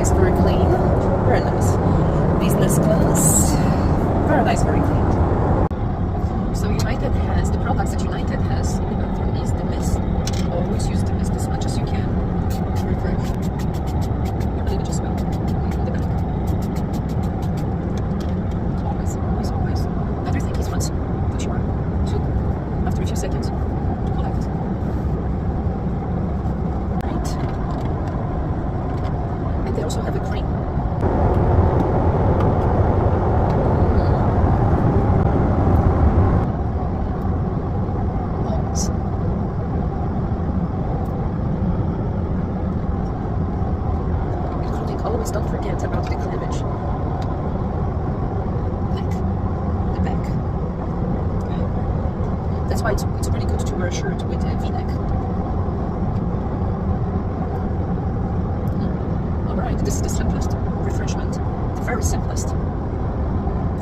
nice, very clean. Very nice. Business class. Very nice, very clean. So United has, the products that United has in the bathroom is the mist. Always use the mist as much as you can. Refresh. You really just smell the back. Always, always, always. The other thing is once put your tube after a few seconds to collect. Right. And they also have a cream. Always don't forget about the cleavage. Like the back. Okay. That's why it's pretty good to wear a shirt with a V-neck. Alright, this is the simplest refreshment. The very simplest.